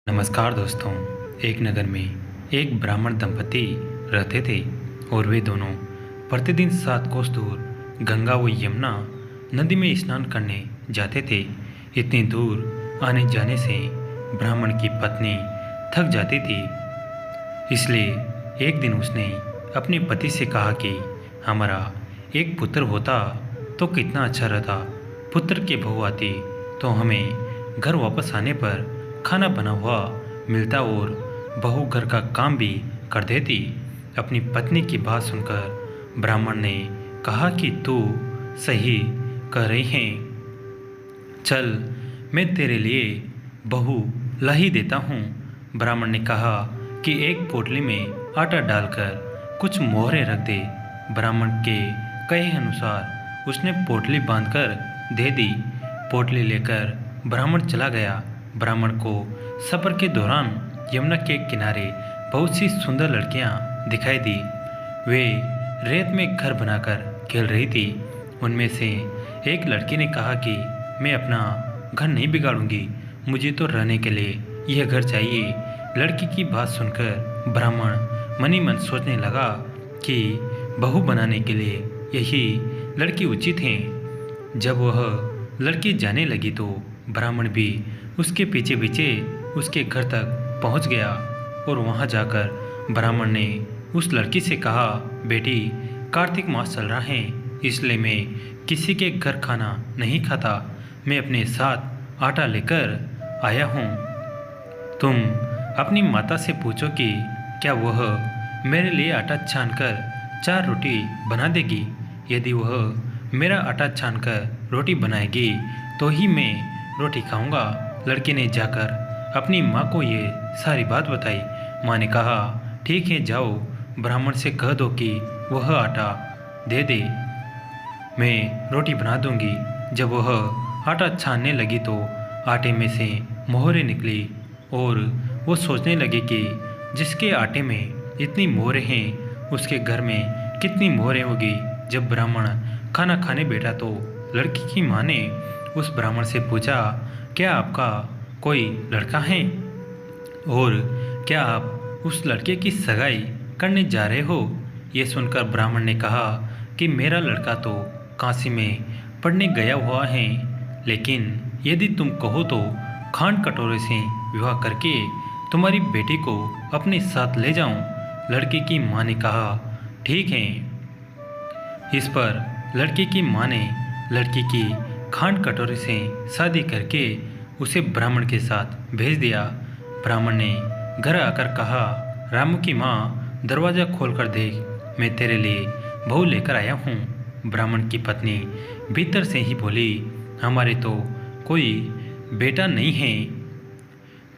नमस्कार दोस्तों। एक नगर में एक ब्राह्मण दंपति रहते थे और वे दोनों प्रतिदिन 7 कोस दूर गंगा व यमुना नदी में स्नान करने जाते थे। इतनी दूर आने जाने से ब्राह्मण की पत्नी थक जाती थी, इसलिए एक दिन उसने अपने पति से कहा कि हमारा एक पुत्र होता तो कितना अच्छा रहता। पुत्र की बहू आती तो हमें घर वापस आने पर खाना बना हुआ मिलता और बहू घर का काम भी कर देती। अपनी पत्नी की बात सुनकर ब्राह्मण ने कहा कि तू सही कह रही है, चल मैं तेरे लिए बहू ला ही देता हूँ। ब्राह्मण ने कहा कि एक पोटली में आटा डालकर कुछ मोहरें रख दे। ब्राह्मण के कहे अनुसार उसने पोटली बांधकर दे दी। पोटली लेकर ब्राह्मण चला गया। ब्राह्मण को सफर के दौरान यमुना के किनारे बहुत सी सुंदर लड़कियां दिखाई दी। वे रेत में घर बनाकर खेल रही थी। उनमें से एक लड़की ने कहा कि मैं अपना घर नहीं बिगाड़ूंगी, मुझे तो रहने के लिए यह घर चाहिए। लड़की की बात सुनकर ब्राह्मण मन ही मन सोचने लगा कि बहू बनाने के लिए यही लड़की उचित है। जब वह लड़की जाने लगी तो ब्राह्मण भी उसके पीछे पीछे उसके घर तक पहुंच गया और वहां जाकर ब्राह्मण ने उस लड़की से कहा, बेटी कार्तिक मास चल रहा है, इसलिए मैं किसी के घर खाना नहीं खाता। मैं अपने साथ आटा लेकर आया हूँ। तुम अपनी माता से पूछो कि क्या वह मेरे लिए आटा छानकर 4 रोटी बना देगी। यदि वह मेरा आटा छानकर रोटी बनाएगी तो ही मैं रोटी खाऊंगा। लड़की ने जाकर अपनी माँ को ये सारी बात बताई। माँ ने कहा, ठीक है, जाओ ब्राह्मण से कह दो कि वह आटा दे दे, मैं रोटी बना दूंगी। जब वह आटा छानने लगी तो आटे में से मोहरें निकली और वो सोचने लगी कि जिसके आटे में इतनी मोहरें हैं उसके घर में कितनी मोहरें होगी। जब ब्राह्मण खाना खाने बैठा तो लड़की की माँ ने उस ब्राह्मण से पूछा, क्या आपका कोई लड़का है और क्या आप उस लड़के की सगाई करने जा रहे हो। ये सुनकर ब्राह्मण ने कहा कि मेरा लड़का तो काशी में पढ़ने गया हुआ है, लेकिन यदि तुम कहो तो खांड कटोरे से विवाह करके तुम्हारी बेटी को अपने साथ ले जाऊं। लड़की की माँ ने कहा, ठीक है। इस पर लड़की की माँ ने लड़की की खांड कटोरे से शादी करके उसे ब्राह्मण के साथ भेज दिया। ब्राह्मण ने घर आकर कहा, रामू की माँ दरवाज़ा खोल कर देख, मैं तेरे लिए बहू लेकर आया हूँ। ब्राह्मण की पत्नी भीतर से ही बोली, हमारे तो कोई बेटा नहीं है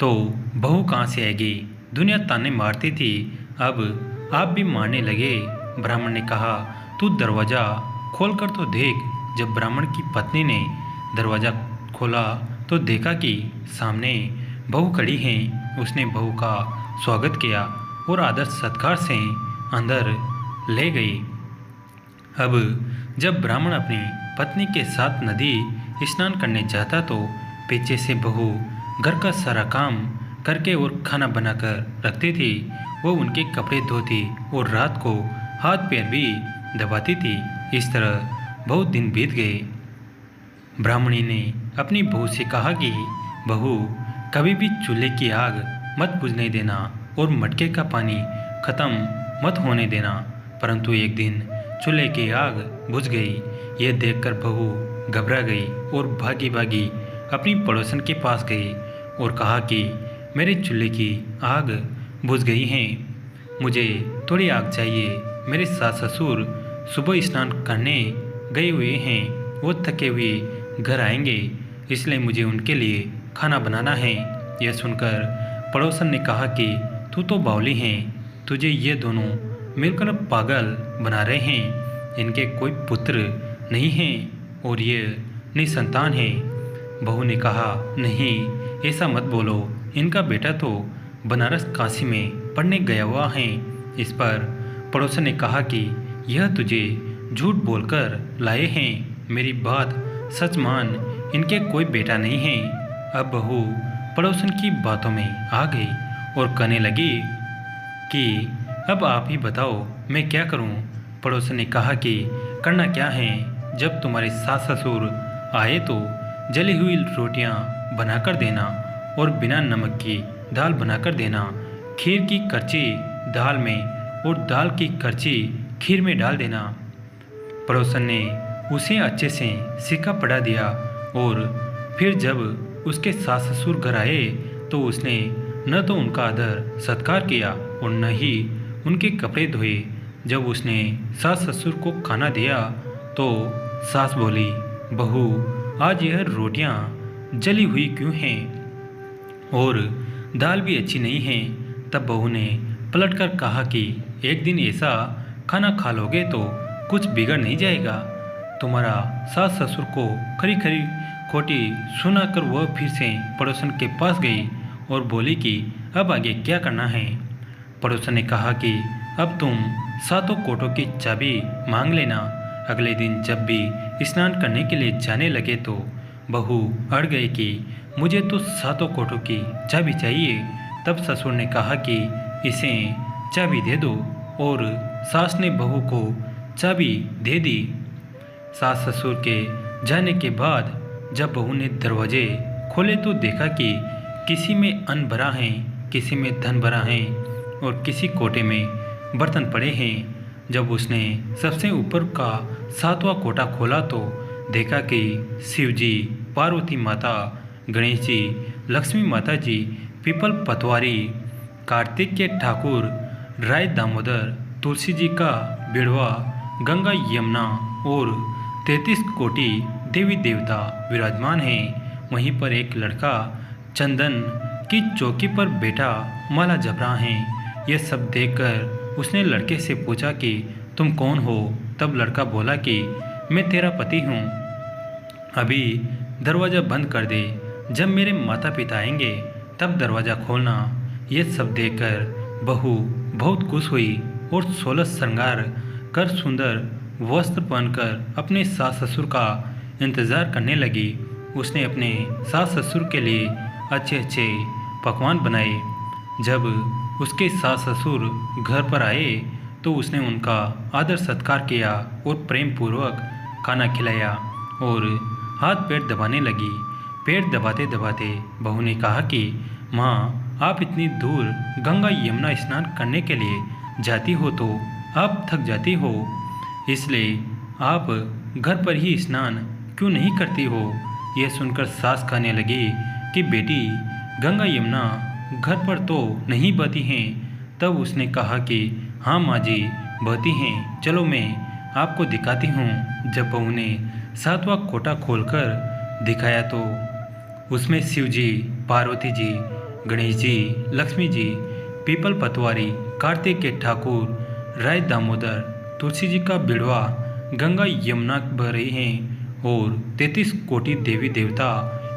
तो बहू कहाँ से आएगी। दुनिया ताने मारती थी, अब आप भी मारने लगे। ब्राह्मण ने कहा, तू दरवाज़ा खोल कर तो देख। जब ब्राह्मण की पत्नी ने दरवाज़ा खोला तो देखा कि सामने बहू खड़ी है। उसने बहू का स्वागत किया और आदर सत्कार से अंदर ले गई। अब जब ब्राह्मण अपनी पत्नी के साथ नदी स्नान करने जाता तो पीछे से बहू घर का सारा काम करके और खाना बनाकर रखती थी। वो उनके कपड़े धोती और रात को हाथ पैर भी दबाती थी। इस तरह बहुत दिन बीत गए। ब्राह्मणी ने अपनी बहू से कहा कि बहू, कभी भी चूल्हे की आग मत बुझने देना और मटके का पानी खत्म मत होने देना। परंतु एक दिन चूल्हे की आग बुझ गई। यह देखकर बहू घबरा गई और भागी भागी अपनी पड़ोसन के पास गई और कहा कि मेरे चूल्हे की आग बुझ गई है, मुझे थोड़ी आग चाहिए। मेरे सास ससुर सुबह स्नान करने गए हुए हैं, वो थके हुए घर आएंगे, इसलिए मुझे उनके लिए खाना बनाना है। यह सुनकर पड़ोसन ने कहा कि तू तो बावली है, तुझे ये दोनों मिलकर पागल बना रहे हैं। इनके कोई पुत्र नहीं है और ये निसंतान है। बहू ने कहा, नहीं ऐसा मत बोलो, इनका बेटा तो बनारस काशी में पढ़ने गया हुआ है। इस पर पड़ोसन ने कहा कि यह तुझे झूठ बोलकर लाए हैं, मेरी बात सच मान, इनके कोई बेटा नहीं है। अब बहू पड़ोसन की बातों में आ गई और कहने लगी कि अब आप ही बताओ मैं क्या करूं। पड़ोसन ने कहा कि करना क्या है, जब तुम्हारे सास ससुर आए तो जली हुई रोटियां बनाकर देना और बिना नमक की दाल बनाकर देना, खीर की करची दाल में और दाल की करची खीर में डाल देना। पड़ोसन ने उसे अच्छे से सिक्का पढ़ा दिया और फिर जब उसके सास ससुर घर आए तो उसने न तो उनका आदर सत्कार किया और न ही उनके कपड़े धोए। जब उसने सास ससुर को खाना दिया तो सास बोली, बहू आज यह रोटियां जली हुई क्यों हैं और दाल भी अच्छी नहीं है। तब बहू ने पलटकर कहा कि एक दिन ऐसा खाना खा लोगे तो कुछ बिगड़ नहीं जाएगा। तुम्हारा सास ससुर को खरी खरी खोटी सुनाकर वह फिर से पड़ोसन के पास गई और बोली कि अब आगे क्या करना है। पड़ोसन ने कहा कि अब तुम सातों कोटों की चाबी मांग लेना। अगले दिन जब भी स्नान करने के लिए जाने लगे तो बहू अड़ गई कि मुझे तो सातों कोटों की चाबी चाहिए। तब ससुर ने कहा कि इसे चाबी दे दो और सास ने बहू को चाबी दे दी। सास ससुर के जाने के बाद जब बहू ने दरवाजे खोले तो देखा कि किसी में अन्न भरा है, किसी में धन भरा है और किसी कोटे में बर्तन पड़े हैं। जब उसने सबसे ऊपर का सातवां कोटा खोला तो देखा कि शिव जी, पार्वती माता, गणेश जी, लक्ष्मी माता जी, पीपल पतवारी, कार्तिक के ठाकुर, राय दामोदर, तुलसी जी का बिड़वा, गंगा यमुना और 33 कोटि देवी देवता विराजमान हैं। वहीं पर एक लड़का चंदन की चौकी पर बैठा माला जप रहा है। यह सब देखकर उसने लड़के से पूछा कि तुम कौन हो। तब लड़का बोला कि मैं तेरा पति हूँ, अभी दरवाज़ा बंद कर दे, जब मेरे माता पिता आएंगे तब दरवाज़ा खोलना। यह सब देखकर बहू बहुत खुश हुई और 16 श्रृंगार कर सुंदर वस्त्र पहनकर अपने सास ससुर का इंतज़ार करने लगी। उसने अपने सास ससुर के लिए अच्छे अच्छे पकवान बनाए। जब उसके सास ससुर घर पर आए तो उसने उनका आदर सत्कार किया और प्रेम पूर्वक खाना खिलाया और हाथ पैर दबाने लगी। पैर दबाते दबाते बहू ने कहा कि माँ, आप इतनी दूर गंगा यमुना स्नान करने के लिए जाती हो तो आप थक जाती हो, इसलिए आप घर पर ही स्नान क्यों नहीं करती हो। यह सुनकर सास कहने लगी कि बेटी, गंगा यमुना घर पर तो नहीं बहती हैं। तब उसने कहा कि हाँ माँ जी, बहती हैं, चलो मैं आपको दिखाती हूँ। जब बहू ने सातवां कोटा खोलकर दिखाया तो उसमें शिव जी, पार्वती जी, गणेश जी, लक्ष्मी जी, पीपल पतवारी, कार्तिक के ठाकुर, राय दामोदर, तुलसी जी का बिड़वा, गंगा यमुना बह रही हैं और 33 कोटि देवी देवता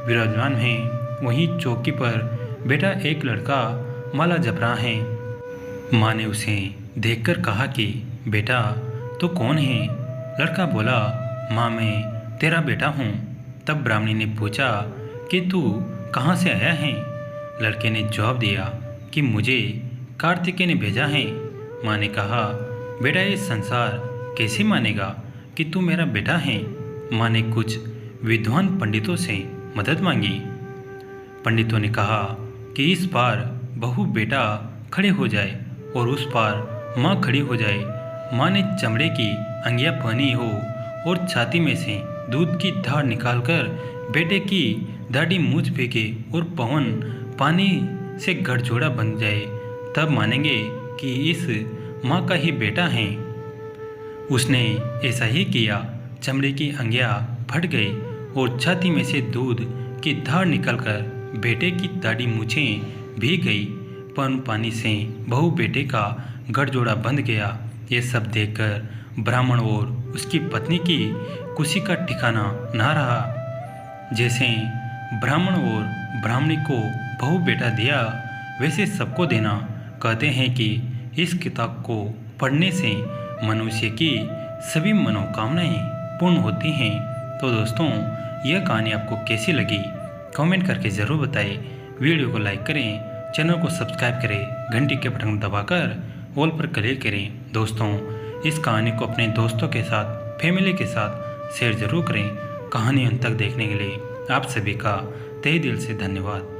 विराजमान हैं। वहीं चौकी पर बेटा एक लड़का माला जप रहा है। माँ ने उसे देखकर कहा कि बेटा तू कौन है। लड़का बोला, माँ मैं तेरा बेटा हूँ। तब ब्राह्मणी ने पूछा कि तू कहाँ से आया है। लड़के ने जवाब दिया कि मुझे कार्तिकेय ने भेजा है। माँ ने कहा, बेटा ये संसार कैसे मानेगा कि तू मेरा बेटा है। माँ ने कुछ विद्वान पंडितों से मदद मांगी। पंडितों ने कहा कि इस पार बहू बेटा खड़े हो जाए और उस पार माँ खड़ी हो जाए। माँ ने चमड़े की अंगियाँ पहनी हो और छाती में से दूध की धार निकालकर बेटे की दाढ़ी मूछ फेंके और पवन पानी से गठजोड़ा बन जाए, तब मानेंगे कि इस माँ का ही बेटा है। उसने ऐसा ही किया। चमड़े की अंगियाँ फट गई और छाती में से दूध की धार निकलकर बेटे की दाढ़ी मूछें भीग गई। पवन पानी से बहू बेटे का गठजोड़ा बंध गया। ये सब देखकर ब्राह्मण और उसकी पत्नी की खुशी का ठिकाना ना रहा। जैसे ब्राह्मण और ब्राह्मणी को बहू बेटा दिया, वैसे सबको देना। कहते हैं कि इस किताब को पढ़ने से मनुष्य की सभी मनोकामनाएं पूर्ण होती हैं। तो दोस्तों, यह कहानी आपको कैसी लगी कमेंट करके ज़रूर बताएं। वीडियो को लाइक करें, चैनल को सब्सक्राइब करें, घंटी के बटन दबाकर ऑल पर क्लिक करें। दोस्तों, इस कहानी को अपने दोस्तों के साथ, फैमिली के साथ शेयर ज़रूर करें। कहानी अंत तक देखने के लिए आप सभी का तहे दिल से धन्यवाद।